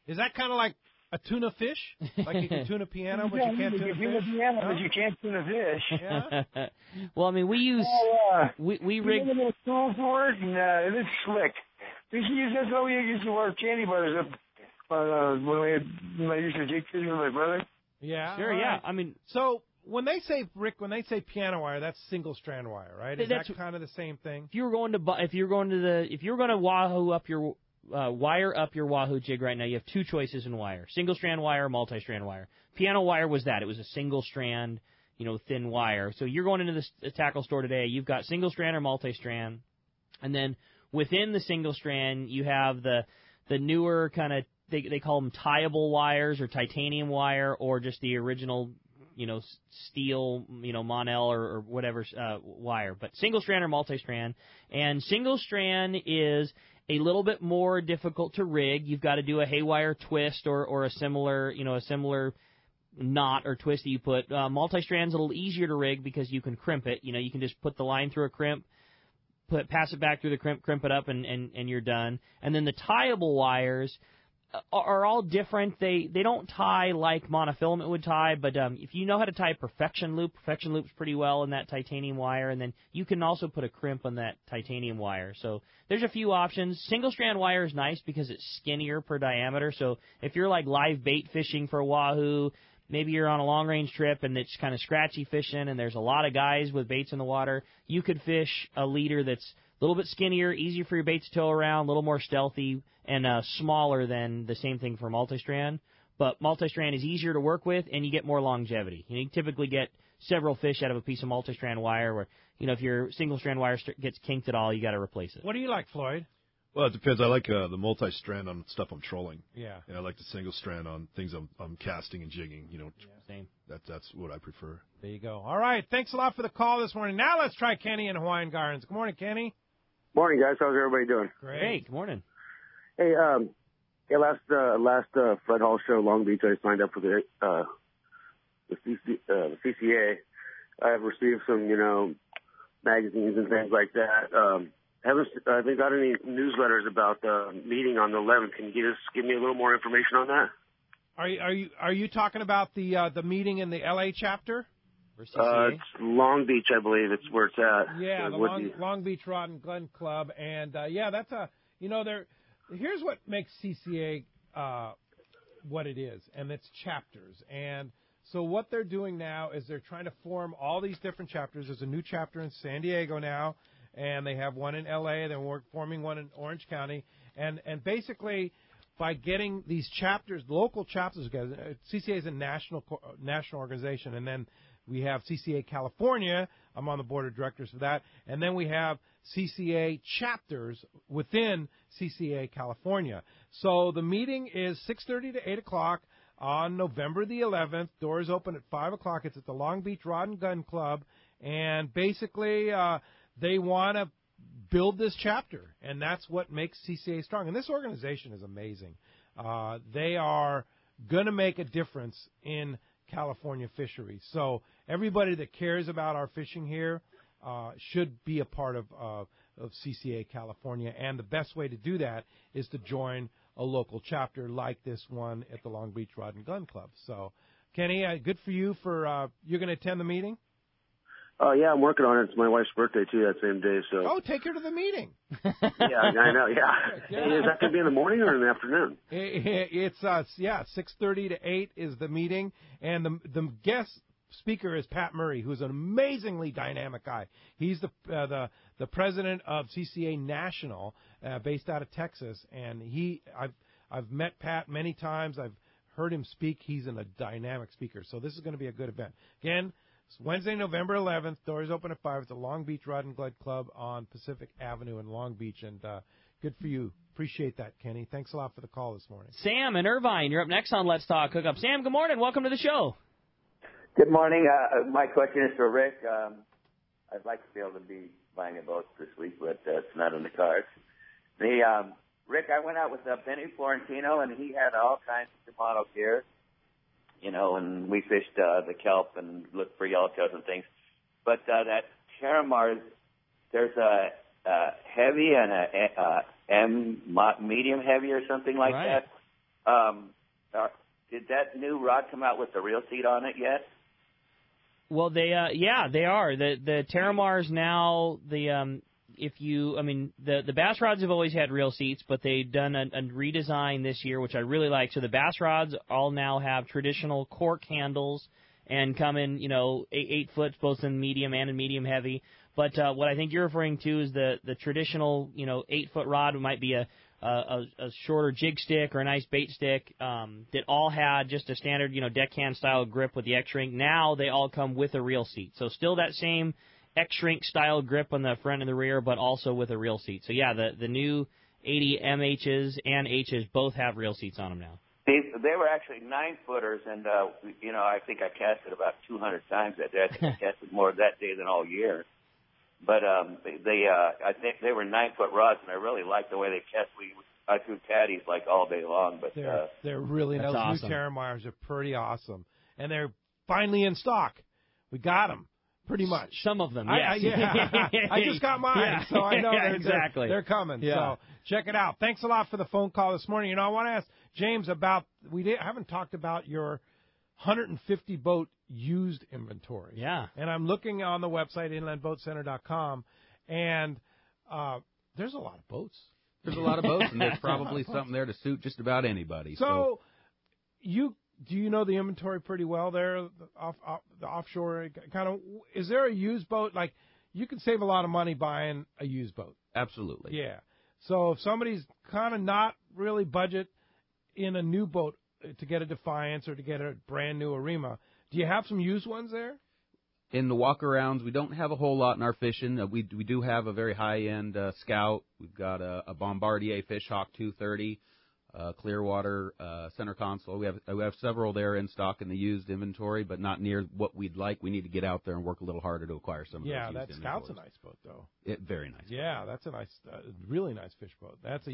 Is that kind of like a tuna fish? Like you can tune a piano, but you can't tune a fish? Piano, but you can't tune a fish. Yeah. Well, I mean, we use we rig. We have a little tool for it, and it's slick. We used to use that's how we used to work candy bars up when I used to jig fish with my brother. Yeah. Sure. all Yeah. right. I mean, So when they say, Rick, when they say piano wire, that's single strand wire, right? Is That's- that kind of the same thing? if you were going to wahoo up your wire up your wahoo jig right now, you have two choices in wire: single strand wire, multi strand wire. Piano wire was that; it was a single strand, thin wire. So you're going into the tackle store today. You've got single strand or multi strand, and then within the single strand, you have the newer kind of they call them tieable wires or titanium wire, or just the original steel, Monel or whatever wire. But single strand or multi strand, and single strand is a little bit more difficult to rig. You've got to do a haywire twist or a similar knot or twist that you put. Multi-strand's a little easier to rig because you can crimp it. You can just put the line through a crimp, pass it back through the crimp it up, and you're done. And then the tieable wires, are all different. They don't tie like monofilament would tie, but if you know how to tie Perfection loops pretty well in that titanium wire, and then you can also put a crimp on that titanium wire. So there's a few options. Single strand wire is nice because it's skinnier per diameter. So if you're like live bait fishing for wahoo, maybe you're on a long range trip and it's kind of scratchy fishing, and there's a lot of guys with baits in the water, you could fish a leader that's a little bit skinnier, easier for your bait to tow around, a little more stealthy, and smaller than the same thing for multi-strand. But multi-strand is easier to work with, and you get more longevity. You typically get several fish out of a piece of multi-strand wire where, if your single-strand wire gets kinked at all, you got to replace it. What do you like, Floyd? Well, it depends. I like the multi-strand on stuff I'm trolling. Yeah. And I like the single-strand on things I'm casting and jigging. Same. That's what I prefer. There you go. All right. Thanks a lot for the call this morning. Now let's try Kenny in Hawaiian Gardens. Good morning, Kenny. Morning, guys. How's everybody doing? Great. Good morning. Hey, last Fred Hall show, Long Beach, I signed up for the CCA. I have received some, magazines and things like that. Haven't got any newsletters about the meeting on the 11th. Can you just give me a little more information on that? Are you talking about the meeting in the LA chapter? It's Long Beach, I believe. It's where it's at. Yeah, the Long Beach Rod and Gun Club, and that's here's what makes CCA what it is, and it's chapters. And so what they're doing now is they're trying to form all these different chapters. There's a new chapter in San Diego now, and they have one in L.A. They're forming one in Orange County, and basically by getting these chapters, local chapters together. CCA is a national organization, and then we have CCA California. I'm on the board of directors for that. And then we have CCA chapters within CCA California. So the meeting is 6:30 to 8 o'clock on November the 11th. Doors open at 5 o'clock. It's at the Long Beach Rod and Gun Club. And basically they want to build this chapter, and that's what makes CCA strong. And this organization is amazing. They are going to make a difference in California fisheries. So everybody that cares about our fishing here should be a part of CCA California, and the best way to do that is to join a local chapter like this one at the Long Beach Rod and Gun Club. So, Kenny, good for you for you're going to attend the meeting? Yeah, I'm working on it. It's my wife's birthday, too, that same day. So. Oh, take her to the meeting. Yeah, I know, yeah. Is that going to be in the morning or in the afternoon? It's 6:30 to 8 is the meeting, and the guest speaker is Pat Murray, who's an amazingly dynamic guy. He's the president of CCA National, based out of Texas, and I've met Pat many times. I've heard him speak. He's a dynamic speaker, so this is going to be a good event. Again, it's Wednesday, November 11th. Doors open at 5 at the Long Beach Rod and Gun Club on Pacific Avenue in Long Beach. And good for you. Appreciate that, Kenny. Thanks a lot for the call this morning. Sam in Irvine, you're up next on Let's Talk Hookup. Sam, good morning. Welcome to the show. Good morning. My question is for Rick. I'd like to be able to be buying a boat this week, but it's not in the cards. Rick, I went out with Benny Florentino, and he had all kinds of Shimano gear. And we fished the kelp and looked for yellowtails and things. But that Terramar, there's a heavy and a medium heavy or something like that. Did that new rod come out with the reel seat on it yet? Well, they are. The Terramars now, the bass rods have always had reel seats, but they've done a redesign this year, which I really like. So the bass rods all now have traditional cork handles and come in, 8 foot, both in medium and in medium heavy. But what I think you're referring to is the traditional, 8 foot rod might be a shorter jig stick or a nice bait stick that all had just a standard, deckhand style grip with the X-Shrink. Now they all come with a reel seat. So still that same X-Shrink style grip on the front and the rear, but also with a reel seat. So yeah, the new 80 MHs and H's both have reel seats on them now. They were actually 9-footers, and I think I casted about 200 times that day. I think I casted more that day than all year. But I think they were 9-foot rods, and I really liked the way they cast. I threw caddies like all day long. But they're really those awesome. New Terramars are pretty awesome, and they're finally in stock. We got them. Pretty much. Some of them, yes. I just got mine, so I know exactly. they're coming. Yeah. So check it out. Thanks a lot for the phone call this morning. I want to ask James, haven't talked about your 150 boat used inventory. Yeah. And I'm looking on the website, inlandboatcenter.com, and there's a lot of boats. There's a lot of boats, and there's probably something there to suit just about anybody. So do you know the inventory pretty well there, the offshore kind of? Is there a used boat? Like, you can save a lot of money buying a used boat. Absolutely. Yeah. So if somebody's kind of not really budget in a new boat to get a Defiance or to get a brand new Arima, do you have some used ones there? In the walk-arounds, we don't have a whole lot in our fishing. We do have a very high-end Scout. We've got a Bombardier Fishhawk 230, Clearwater center console. We have several there in stock in the used inventory, but not near what we'd like. We need to get out there and work a little harder to acquire some of those used that inventories. Scout's a nice boat, though. Very nice. Yeah, that's a nice, really nice fish boat. That's a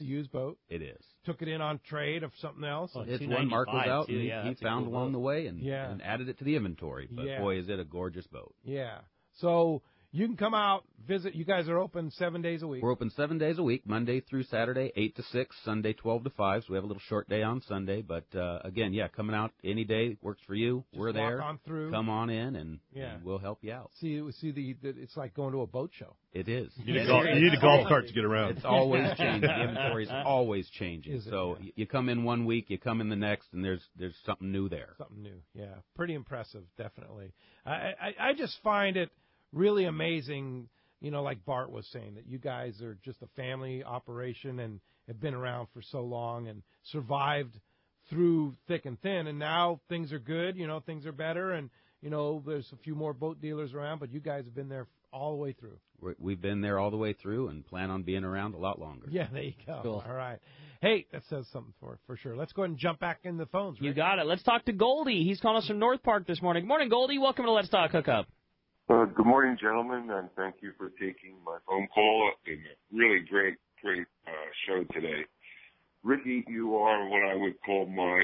used boat. It is. Took it in on trade of something else. It's one Mark was out, and he found along the way and added it to the inventory. But boy, is it a gorgeous boat. Yeah. So you can come out, visit. You guys are open 7 days a week. We're open 7 days a week, Monday through Saturday, 8 to 6, Sunday 12 to 5. So we have a little short day on Sunday. But, again, coming out any day works for you. Just we're there. Walk on through. Come on in, and we'll help you out. See, it's like going to a boat show. It is. You need a golf cart to get around. It's always changing. The inventory is always changing. So you come in one week, you come in the next, and there's something new there. Something new, yeah. Pretty impressive, definitely. I just find it really amazing, like Bart was saying, that you guys are just a family operation and have been around for so long and survived through thick and thin. And now things are good, things are better, and, there's a few more boat dealers around, but you guys have been there all the way through. We've been there all the way through and plan on being around a lot longer. Yeah, there you go. Cool. All right. Hey, that says something for sure. Let's go ahead and jump back in the phones. Rick. You got it. Let's talk to Goldie. He's calling us from North Park this morning. Good morning, Goldie. Welcome to Let's Talk Hookup. Good morning, gentlemen, and thank you for taking my phone call. And a really great show today. Ricky, you are what I would call my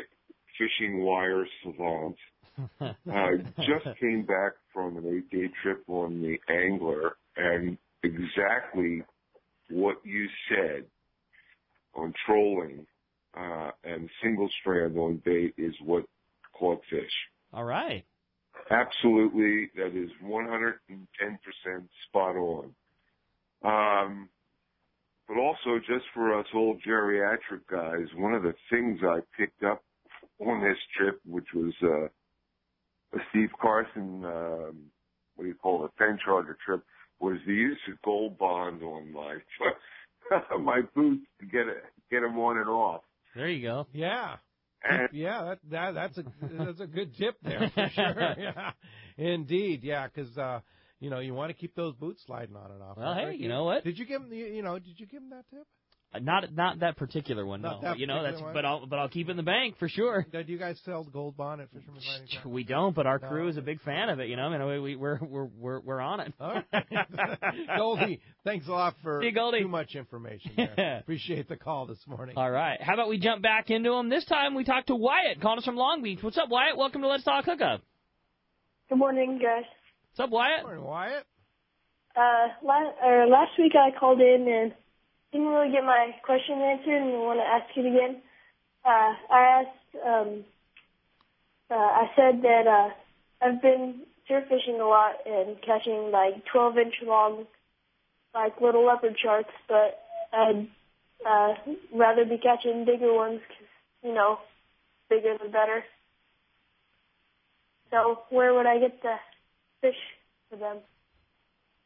fishing wire savant. I just came back from an 8-day trip on the Angler, and exactly what you said on trolling and single strand on bait is what caught fish. All right. Absolutely, that is 110% spot on. But also, just for us old geriatric guys, one of the things I picked up on this trip, which was a Steve Carson, pen charter trip, was the use of Gold Bond on my boots to get them on and off. There you go. Yeah. That's a good tip there for sure. Yeah, indeed. Yeah, because you want to keep those boots sliding on and off. Well, hey, you know what? Did you give him that tip? Not that particular one, no. But I'll keep it in the bank for sure. Do you guys sell Gold Bond at Fisherman's Landing? We don't, but our crew is a big fan of it. We're on it. All right. Goldie, thanks a lot for too much information there. Appreciate the call this morning. All right. How about we jump back into them? This time we talk to Wyatt, calling us from Long Beach. What's up, Wyatt? Welcome to Let's Talk Hookup. Good morning, guys. What's up, Wyatt? Good morning, Wyatt. Last week I called in and didn't really get my question answered, and I want to ask it again. I said that I've been surf fishing a lot and catching 12-inch long, little leopard sharks, but I'd rather be catching bigger ones because, bigger the better. So where would I get the fish for them?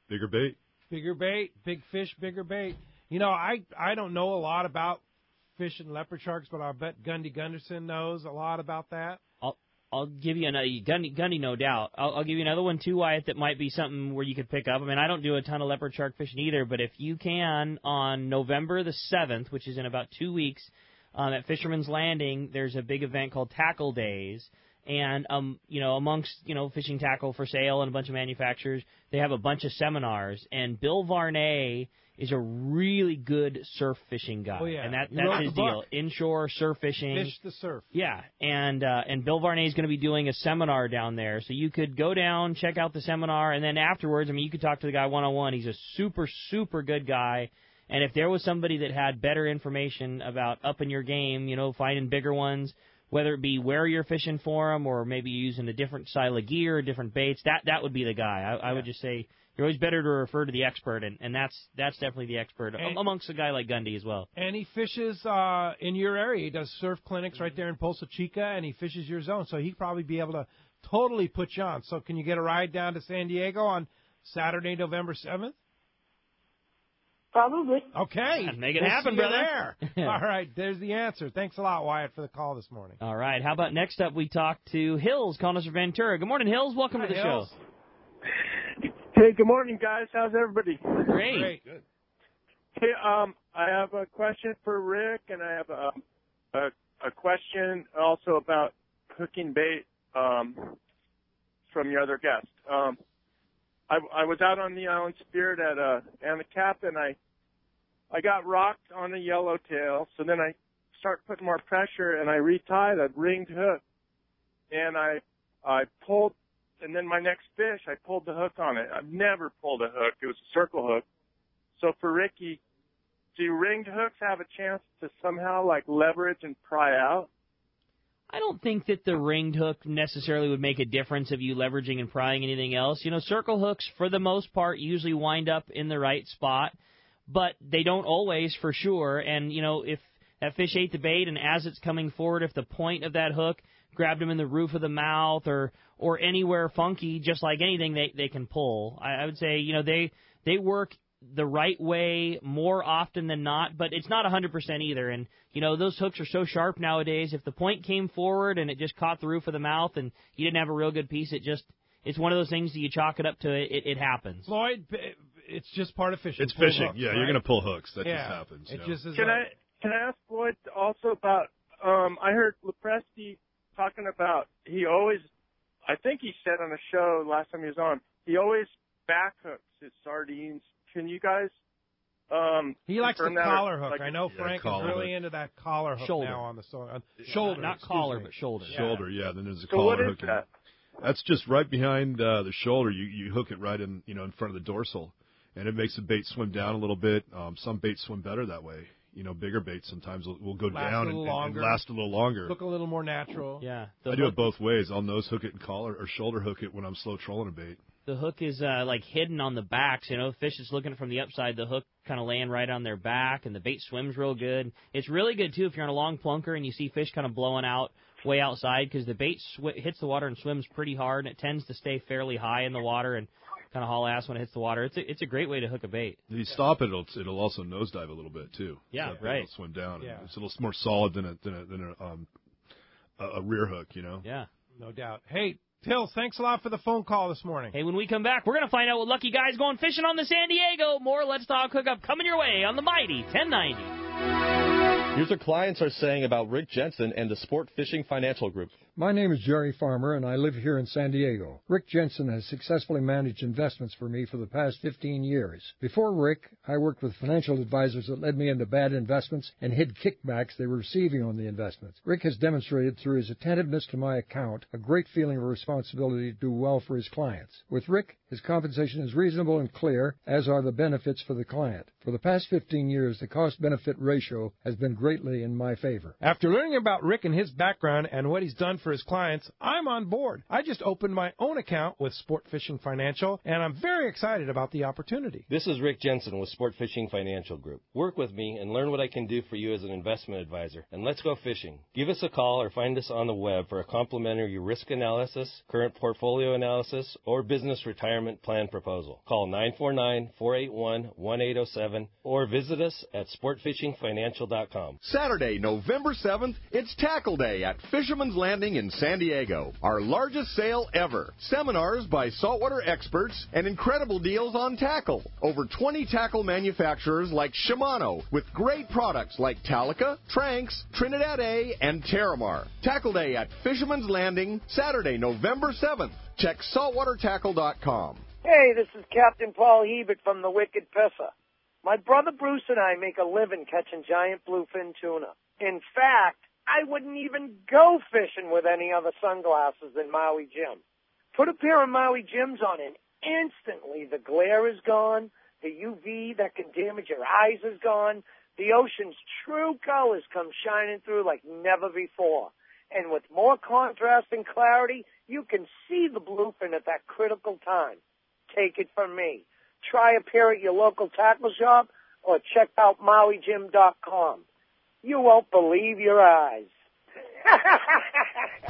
Bigger bait. Bigger bait, big fish, bigger bait. I don't know a lot about fishing leopard sharks, but I bet Gundy Gunderson knows a lot about that. I'll give you another Gundy, no doubt. I'll give you another one too, Wyatt, that might be something where you could pick up. I mean, I don't do a ton of leopard shark fishing either, but if you can, on November the 7th, which is in about 2 weeks, at Fisherman's Landing, there's a big event called Tackle Days. And, amongst, fishing tackle for sale and a bunch of manufacturers, they have a bunch of seminars. And Bill Varney is a really good surf fishing guy. Oh, yeah. And that's his deal. Inshore surf fishing. Fish the surf. Yeah. And Bill Varney is going to be doing a seminar down there. So you could go down, check out the seminar, and then afterwards, you could talk to the guy one-on-one. He's a super, super good guy. And if there was somebody that had better information about upping your game, finding bigger ones, whether it be where you're fishing for them or maybe using a different style of gear, different baits, that would be the guy. I would just say you're always better to refer to the expert, and that's definitely the expert amongst a guy like Gundy as well. And he fishes in your area. He does surf clinics right there in Poza Chica, and he fishes your zone, so he'd probably be able to totally put you on. So can you get a ride down to San Diego on Saturday, November 7th? Probably. Okay. Make it happen, brother. There. All right, there's the answer. Thanks a lot, Wyatt, for the call this morning. All right, how about next up we talk to Hills, calling us from Ventura. Good morning, Hills. Welcome to the show. Hey, good morning, guys. How's everybody? Great. Good. Hey, I have a question for Rick, and I have a question also about hooking bait from your other guest. I was out on the Island Spirit at Anacapa, and I got rocked on a yellowtail, so then I start putting more pressure, and I retied a ringed hook, and I pulled, and then my next fish, I pulled the hook on it. I've never pulled a hook. It was a circle hook. So for Ricky, do ringed hooks have a chance to somehow, leverage and pry out? I don't think that the ringed hook necessarily would make a difference of you leveraging and prying anything else. Circle hooks, for the most part, usually wind up in the right spot, but they don't always, for sure. And, if that fish ate the bait and as it's coming forward, if the point of that hook grabbed him in the roof of the mouth or anywhere funky, just like anything, they can pull. I would say, they work the right way more often than not, but it's not 100% either. And, those hooks are so sharp nowadays. If the point came forward and it just caught the roof of the mouth and you didn't have a real good piece, it's one of those things that you chalk it up to it happens. Floyd, it's just part of fishing. It's fishing. Hooks, You're going to pull hooks. That just happens. It just is. Can I ask Floyd also about, I heard Lepresti talking about I think he said on a show last time he was on, he always back hooks his sardines. Can you guys he likes the collar hook. I know Frank is really hook. into that collar hook now on the shoulder. Not collar, but shoulder. Shoulder, yeah. Then there's a so collar what is hook. That? That's just right behind the shoulder. You hook it right in front of the dorsal, and it makes the bait swim down a little bit. Some baits swim better that way. Bigger baits sometimes will go down and last a little longer. Look a little more natural. Yeah. I do it both ways. I'll nose hook it and collar or shoulder hook it when I'm slow trolling a bait. The hook is hidden on the backs. The fish is looking from the upside, the hook kind of laying right on their back, and the bait swims real good. It's really good, too, if you're on a long plunker and you see fish kind of blowing out way outside because the bait hits the water and swims pretty hard, and it tends to stay fairly high in the water and kind of haul ass when it hits the water. It's a great way to hook a bait. If you stop it, it'll also nosedive a little bit, too. Yeah, so right. It'll swim down. Yeah. It's a little more solid than a rear hook, Yeah. No doubt. Hey, Tills, thanks a lot for the phone call this morning. Hey, when we come back, we're going to find out what lucky guy's going fishing on the San Diego. More Let's Talk Hookup coming your way on the Mighty 1090. Here's what clients are saying about Rick Jensen and the Sport Fishing Financial Group. My name is Jerry Farmer, and I live here in San Diego. Rick Jensen has successfully managed investments for me for the past 15 years. Before Rick, I worked with financial advisors that led me into bad investments and hid kickbacks they were receiving on the investments. Rick has demonstrated through his attentiveness to my account a great feeling of responsibility to do well for his clients. With Rick, his compensation is reasonable and clear, as are the benefits for the client. For the past 15 years, the cost-benefit ratio has been greatly in my favor. After learning about Rick and his background and what he's done for his clients, I'm on board. I just opened my own account with Sport Fishing Financial, and I'm very excited about the opportunity. This is Rick Jensen with Sport Fishing Financial Group. Work with me and learn what I can do for you as an investment advisor, and let's go fishing. Give us a call or find us on the web for a complimentary risk analysis, current portfolio analysis, or business retirement plan proposal. Call 949-481-1807 or visit us at sportfishingfinancial.com. Saturday, November 7th, it's Tackle Day at Fisherman's Landing in San Diego. Our largest sale ever. Seminars by saltwater experts and incredible deals on tackle. Over 20 tackle manufacturers like Shimano with great products like Talica, Tranx, Trinidad A, and Terramar. Tackle Day at Fisherman's Landing, Saturday, November 7th. Check saltwatertackle.com. Hey, this is Captain Paul Hebert from the Wicked Piffer. My brother Bruce and I make a living catching giant bluefin tuna. In fact, I wouldn't even go fishing with any other sunglasses than Maui Jim. Put a pair of Maui Jims on and instantly the glare is gone, The UV that can damage your eyes is gone. The ocean's true colors come shining through like never before. And with more contrast and clarity, you can see the bluefin at that critical time. Take it from me. Try a pair at your local tackle shop or check out MauiGym.com. You won't believe your eyes.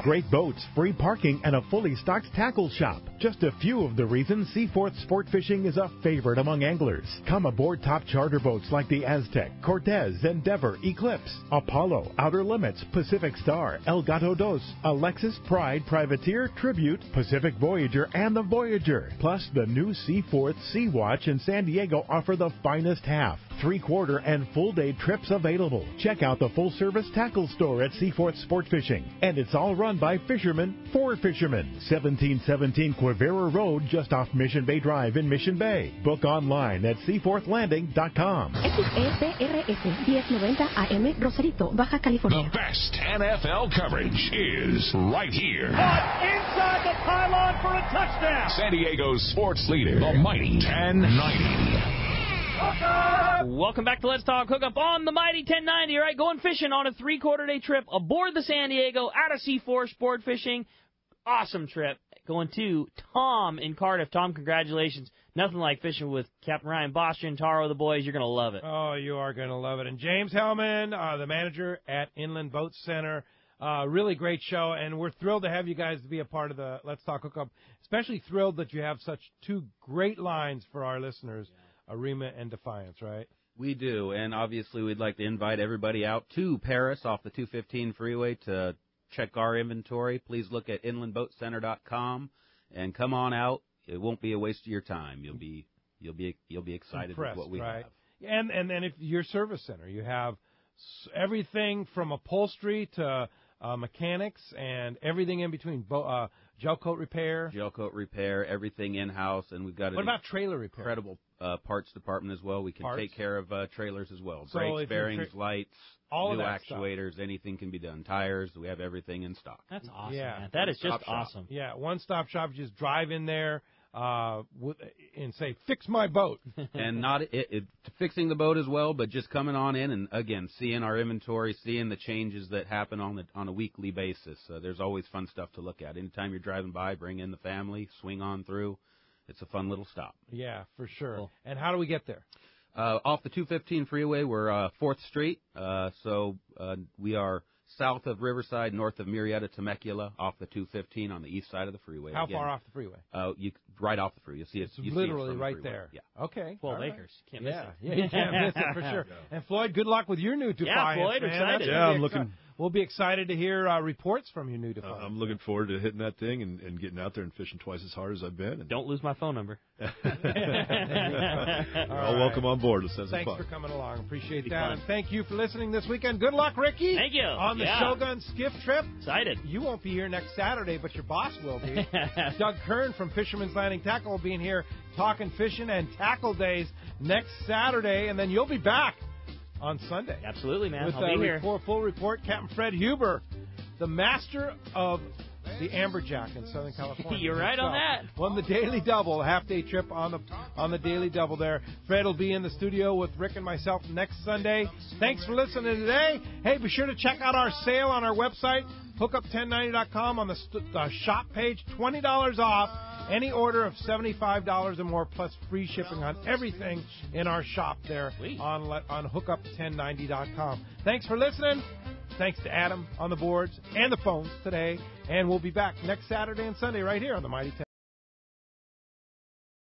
Great boats, free parking, and a fully stocked tackle shop. Just a few of the reasons Seaforth Sport Fishing is a favorite among anglers. Come aboard top charter boats like the Aztec, Cortez, Endeavor, Eclipse, Apollo, Outer Limits, Pacific Star, El Gato Dos, Alexis, Pride, Privateer, Tribute, Pacific Voyager, and the Voyager. Plus, the new Seaforth Sea Watch in San Diego offer the finest half, 3/4, and full-day trips available. Check out the full-service tackle store at Seaforth Sport Fishing. And it's all run by fishermen for fishermen. 1717 Quivira Road, just off Mission Bay Drive in Mission Bay. Book online at seaforthlanding.com. XEPRS 1090 AM, Rosarito, Baja California. The best NFL coverage is right here. Inside the pylon for a touchdown. San Diego's sports leader, the mighty 1090. Welcome back to Let's Talk Hookup on the Mighty 1090. All right, going fishing on a 3/4 day trip aboard the San Diego out of Seaforth Sport Fishing. Awesome trip. Going to Tom in Cardiff. Tom, congratulations. Nothing like fishing with Captain Ryan Bostrom, Taro, the boys. You're going to love it. Oh, you are going to love it. And James Hellman, the manager at Inland Boat Center. Really great show, and we're thrilled to have you guys to be a part of the Let's Talk Hookup. Especially thrilled that you have such two great lines for our listeners. Arima and Defiance, right? We do, and obviously we'd like to invite everybody out to Paris off the 215 freeway to check our inventory. Please look at inlandboatcenter.com and come on out. It won't be a waste of your time. You'll be excited with what we have. And then if your service center, you have everything from upholstery to mechanics and everything in between. Gel coat repair, everything in house, and we've got what about trailer repair? Incredible parts department as well. We can take care of trailers as well. So brakes, bearings, lights, all new of that actuators, anything can be done. Tires, we have everything in stock. That's awesome. Yeah, man. That is just awesome. Yeah, one-stop shop. You just drive in there and say, "Fix my boat," and not fixing the boat as well, but just coming on in and again seeing our inventory, seeing the changes that happen on a weekly basis. There's always fun stuff to look at. Anytime you're driving by, bring in the family, swing on through. It's a fun little stop. Yeah, for sure. Cool. And how do we get there? Off the 215 freeway, we're 4th Street, so we are south of Riverside, north of Murrieta, Temecula, off the 215 on the east side of the freeway. How far off the freeway? Right off the freeway. It's literally right there. Yeah. Okay. 12 acres. Can't miss it. Yeah, you can't miss it for sure. And Floyd, good luck with your new Defiance. Yeah, Floyd, man. excited. Yeah, I'm looking. We'll be excited to hear reports from your new Defiance. I'm looking forward to hitting that thing and getting out there and fishing twice as hard as I've been. And don't lose my phone number. All welcome on board. Thanks for coming along. Appreciate that. And thank you for listening this weekend. Good luck, Ricky. Thank you. On the Shogun Skiff trip. Excited. You won't be here next Saturday, but your boss will be. Doug Kern from Fisherman's Landing Tackle will be in here talking fishing and tackle days next Saturday, and then you'll be back on Sunday. Absolutely, man. With I'll be here. Full report, Captain Fred Huber, the master of the Amberjack in Southern California. You're right on that. Won the Daily Double, a half-day trip on the Daily Double there. Fred will be in the studio with Rick and myself next Sunday. Thanks for listening today. Hey, be sure to check out our sale on our website, hookup1090.com, on the shop page, $20 off. Any order of $75 or more, plus free shipping on everything in our shop there on hookup1090.com. Thanks for listening. Thanks to Adam on the boards and the phones today. And we'll be back next Saturday and Sunday right here on the Mighty 10.